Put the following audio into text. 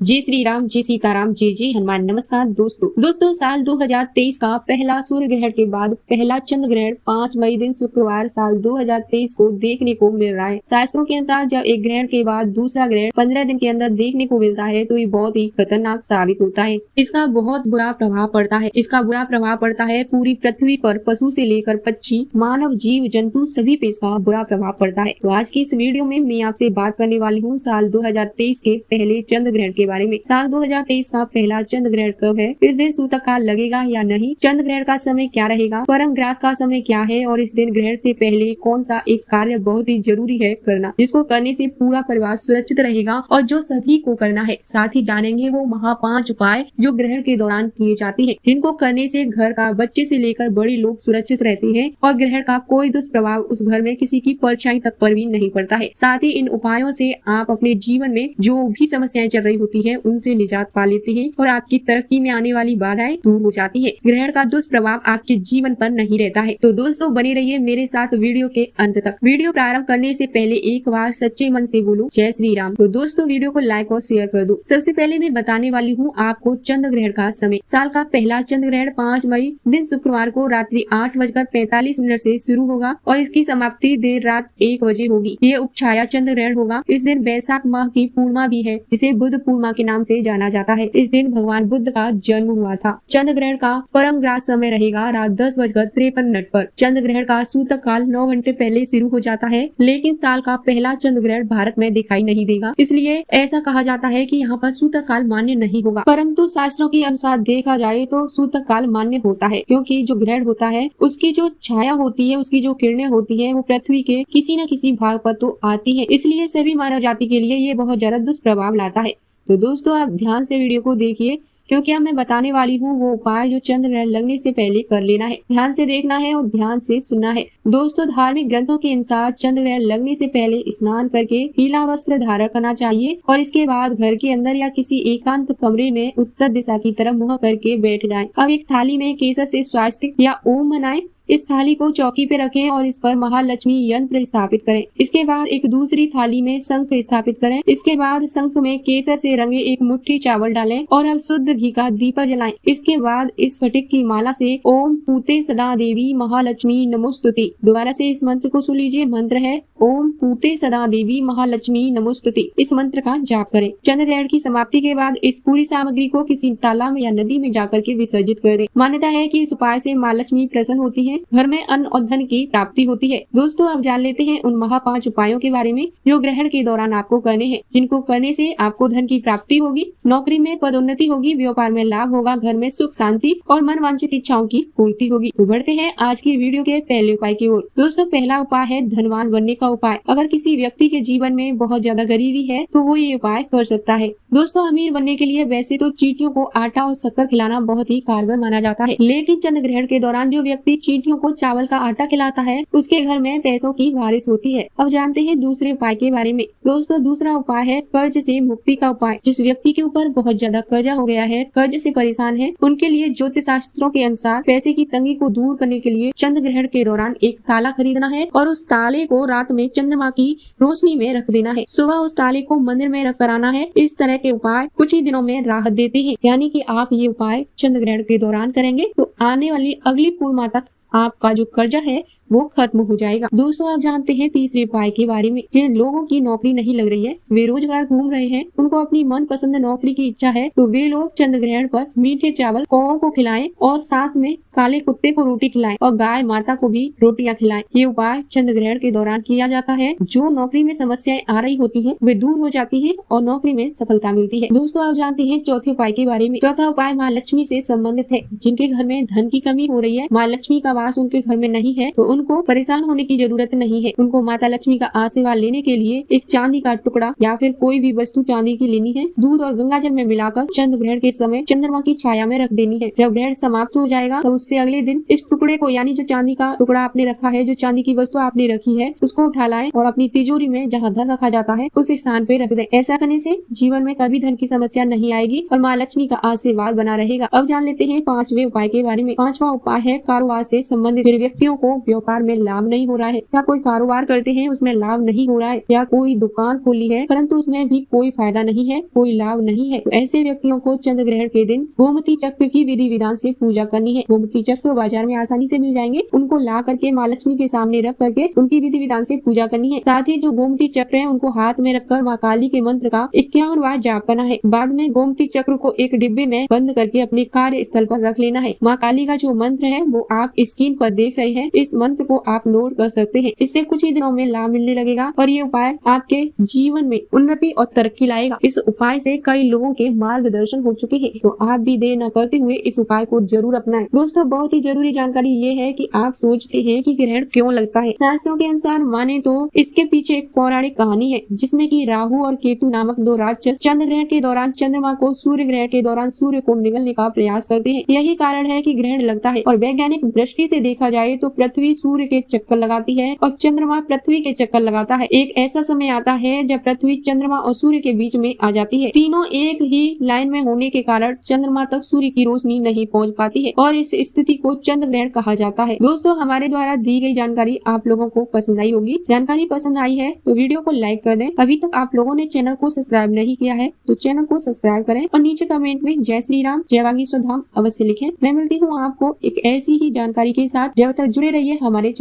जय श्री राम, जय सीताराम, जय जय हनुमान। नमस्कार दोस्तों साल 2023 का पहला सूर्य ग्रहण के बाद पहला चंद्र ग्रहण 5 मई दिन शुक्रवार साल 2023 को देखने को मिल रहा है। शास्त्रों के अनुसार जब एक ग्रहण के बाद दूसरा ग्रहण 15 दिन के अंदर देखने को मिलता है तो ये बहुत ही खतरनाक साबित होता है। इसका बहुत बुरा प्रभाव पड़ता है पूरी पृथ्वी पर, पशु से लेकर पक्षी, मानव, जीव जंतु सभी पे इसका बुरा प्रभाव पड़ता है। तो आज की इस वीडियो में मैं आपसे बात करने वाली हूँ साल 2023 के पहले चंद्र ग्रहण के बारे में। साल 2023 का पहला चंद्र ग्रहण कब है, इस दिन सूतक काल लगेगा या नहीं, चंद्र ग्रहण का समय क्या रहेगा, परम ग्रास का समय क्या है और इस दिन ग्रहण से पहले कौन सा एक कार्य बहुत ही जरूरी है करना, जिसको करने से पूरा परिवार सुरक्षित रहेगा और जो सभी को करना है। साथ ही जानेंगे वो महा 5 उपाय जो ग्रहण के दौरान किए जाते हैं, जिनको करने से घर का बच्चे से लेकर बड़े लोग सुरक्षित रहते हैं और ग्रहण का कोई दुष्प्रभाव उस घर में किसी की परछाई तक पर भी नहीं पड़ता है। साथ ही इन उपायों से आप अपने जीवन में जो भी समस्याएं चल रही होती है उनसे निजात पा लेते हैं और आपकी तरक्की में आने वाली बाधाएं दूर हो जाती है। ग्रहण का दुष्प्रभाव आपके जीवन पर नहीं रहता है। तो दोस्तों बने रहिए मेरे साथ वीडियो के अंत तक। वीडियो प्रारंभ करने से पहले एक बार सच्चे मन से बोलो जय श्री राम। तो दोस्तों वीडियो को लाइक और शेयर कर दो। सबसे पहले मैं बताने वाली हूँ आपको चंद्र ग्रहण का समय। साल का पहला चंद्र ग्रहण 5 मई दिन शुक्रवार को रात्रि 8:45 से शुरू होगा और इसकी समाप्ति देर रात 1 बजे होगी। ये उपछाया चंद्र ग्रहण होगा। इस दिन वैशाख माह की पूर्णिमा भी है, जिसे बुद्ध पूर्णिमा के नाम से जाना जाता है। इस दिन भगवान बुद्ध का जन्म हुआ था। चंद्र ग्रहण का परम ग्रास समय रहेगा रात 10:53 पर। चंद्र ग्रहण का सूतक काल 9 घंटे पहले शुरू हो जाता है, लेकिन साल का पहला चंद्र ग्रहण भारत में दिखाई नहीं देगा, इसलिए ऐसा कहा जाता है कि यहाँ पर सूतक काल मान्य नहीं होगा। परंतु शास्त्रों के अनुसार देखा जाए तो सूतक काल मान्य होता है, क्योंकि जो ग्रहण होता है उसकी जो छाया होती है, उसकी जो किरणें होती है वो पृथ्वी के किसी न किसी भाग पर तो आती है, इसलिए सभी मानव जाति के लिए ये बहुत ज्यादा दुष्प्रभाव लाता है। तो दोस्तों आप ध्यान से वीडियो को देखिए, क्योंकि अब मैं बताने वाली हूँ वो उपाय जो चंद्र ग्रहण लगने से पहले कर लेना है। ध्यान से देखना है और ध्यान से सुनना है। दोस्तों धार्मिक ग्रंथों के अनुसार चंद्र ग्रहण लगने से पहले स्नान करके पीला वस्त्र धारण करना चाहिए और इसके बाद घर के अंदर या किसी एकांत कमरे में उत्तर दिशा की तरफ मुंह करके बैठ जाएं। अब एक थाली में केसर से स्वास्तिक या ओम बनाएं। इस थाली को चौकी पे रखें और इस पर महालक्ष्मी यंत्र स्थापित करें। इसके बाद एक दूसरी थाली में शंख स्थापित करें। इसके बाद शंख में केसर से रंगे एक मुट्ठी चावल डालें और अब शुद्ध घी का दीपक जलाएं। इसके बाद इस फटिक की माला से ओम पूते सदा देवी महालक्ष्मी नमोस्तुते, दोबारा से इस मंत्र को सुन लीजिए। मंत्र है ओम पूते सदा देवी महालक्ष्मी नमोस्तुते। इस मंत्र का जाप करें। चंद्र ग्रहण की समाप्ति के बाद इस पूरी सामग्री को किसी तालाब या नदी में जाकर के विसर्जित कर दें। मान्यता है कि इस उपाय से माँ लक्ष्मी प्रसन्न होती है, घर में अन्न और धन की प्राप्ति होती है। दोस्तों अब जान लेते हैं उन महा 5 उपायों के बारे में जो ग्रहण के दौरान आपको करने हैं, जिनको करने से आपको धन की प्राप्ति होगी, नौकरी में पदोन्नति होगी, व्यापार में लाभ होगा, घर में सुख शांति और मन वांछित इच्छाओं की पूर्ति होगी। तो बढ़ते हैं आज की वीडियो के पहले उपाय की ओर। दोस्तों पहला उपाय है धनवान बनने का उपाय। अगर किसी व्यक्ति के जीवन में बहुत ज्यादा गरीबी है तो वो ये उपाय कर सकता है। दोस्तों अमीर बनने के लिए वैसे तो चींटियों को आटा और शक्कर खिलाना बहुत ही कारगर माना जाता है, लेकिन चंद्र ग्रहण के दौरान जो व्यक्ति चींटियों को चावल का आटा खिलाता है उसके घर में पैसों की बारिश होती है। अब जानते हैं दूसरे उपाय के बारे में। दोस्तों दूसरा उपाय है कर्ज से मुक्ति का उपाय। जिस व्यक्ति के ऊपर बहुत ज्यादा कर्जा हो गया है, कर्ज से परेशान है, उनके लिए ज्योतिष शास्त्रों के अनुसार पैसे की तंगी को दूर करने के लिए चंद्र ग्रहण के दौरान एक ताला खरीदना है और उस ताले को रात में चंद्रमा की रोशनी में रख देना है। सुबह उस ताले को मंदिर में रख कर आना है। इस तरह के उपाय कुछ ही दिनों में राहत देते हैं, यानी कि आप ये उपाय चंद्र ग्रहण के दौरान करेंगे तो आने वाली अगली पूर्णिमा तक आपका जो कर्जा है वो खत्म हो जाएगा। दोस्तों आप जानते हैं तीसरे उपाय के बारे में। जिन लोगों की नौकरी नहीं लग रही है, बेरोजगार घूम रहे हैं, उनको अपनी मनपसंद नौकरी की इच्छा है, तो वे लोग चंद्र ग्रहण पर मीठे चावल कौओं को खिलाएं और साथ में काले कुत्ते को रोटी खिलाएं और गाय माता को भी रोटियां खिलाएं। ये उपाय चंद्र ग्रहण के दौरान किया जाता है। जो नौकरी में समस्याएं आ रही होती है वे दूर हो जाती है और नौकरी में सफलता मिलती है। दोस्तों आप जानते हैं चौथे उपाय के बारे में। चौथा उपाय माँ लक्ष्मी से संबंधित है। जिनके घर में धन की कमी हो रही है, माँ लक्ष्मी का वास उनके घर में नहीं है, तो उनको परेशान होने की जरूरत नहीं है। उनको माता लक्ष्मी का आशीर्वाद लेने के लिए एक चांदी का टुकड़ा या फिर कोई भी वस्तु चांदी की लेनी है, दूध और गंगा जल में मिलाकर चंद्र ग्रहण के समय चंद्रमा की छाया में रख देनी है। जब ग्रहण समाप्त हो जाएगा तो उससे अगले दिन इस टुकड़े को, यानी जो चांदी का टुकड़ा आपने रखा है, जो चांदी की वस्तु आपने रखी है, उसको उठा लाएं और अपनी तिजोरी में जहाँ धन रखा जाता है उस स्थान पे रख दें। ऐसा करने से जीवन में कभी धन की समस्या नहीं आएगी और माँ लक्ष्मी का आशीर्वाद बना रहेगा। अब जान लेते हैं 5वें उपाय के बारे में। 5वां उपाय है कारोबार से संबंधित। व्यक्तियों को व्यापार व्यापार में लाभ नहीं हो रहा है, या कोई कारोबार करते हैं उसमें लाभ नहीं हो रहा है, या कोई दुकान खोली है परंतु उसमें भी कोई फायदा नहीं है, कोई लाभ नहीं है, तो ऐसे व्यक्तियों को चंद्र ग्रहण के दिन गोमती चक्र की विधि विधान से पूजा करनी है। गोमती चक्र बाजार में आसानी से मिल जाएंगे, उनको ला करके माँ लक्ष्मी के सामने रख करके उनकी विधि विधान से पूजा करनी है। साथ ही जो गोमती चक्र है उनको हाथ में रखकर माँ काली के मंत्र का 51 बार जाप करना है। बाद में गोमती चक्र को एक डिब्बे में बंद करके अपने कार्य स्थल पर रख लेना है। माँ काली का जो मंत्र है वो आप स्क्रीन पर देख रहे हैं, इस मंत्र को आप नोट कर सकते हैं। इससे कुछ ही दिनों में लाभ मिलने लगेगा और ये उपाय आपके जीवन में उन्नति और तरक्की लाएगा। इस उपाय से कई लोगों के मार्गदर्शन हो चुके हैं, तो आप भी देर न करते हुए इस उपाय को जरूर अपनाएं। दोस्तों, बहुत ही जरूरी जानकारी ये है कि आप सोचते हैं कि ग्रहण क्यों लगता है। शास्त्रों के अनुसार माने तो इसके पीछे एक पौराणिक कहानी है, जिसमें कि राहु और केतु नामक दो राक्षस चंद्र ग्रहण के दौरान चंद्रमा को सूर्य ग्रहण के दौरान सूर्य को निगलने का प्रयास करते हैं। यही कारण है कि ग्रहण लगता है। और वैज्ञानिक दृष्टि से देखा जाए तो पृथ्वी सूर्य के चक्कर लगाती है और चंद्रमा पृथ्वी के चक्कर लगाता है। एक ऐसा समय आता है जब पृथ्वी चंद्रमा और सूर्य के बीच में आ जाती है। तीनों एक ही लाइन में होने के कारण चंद्रमा तक सूर्य की रोशनी नहीं पहुंच पाती है और इस स्थिति को चंद्र ग्रहण कहा जाता है। दोस्तों, हमारे द्वारा दी गई जानकारी आप लोगों को पसंद आई होगी। जानकारी पसंद आई है तो वीडियो को लाइक कर दें। अभी तक आप लोगों ने चैनल को सब्सक्राइब नहीं किया है तो चैनल को सब्सक्राइब करें और नीचे कमेंट में जय श्री राम, जय वागीश्वर धाम अवश्य लिखें। मैं मिलती हूँ आपको एक ऐसी ही जानकारी के साथ। जब तक जुड़े रहिए हमारे चैनल।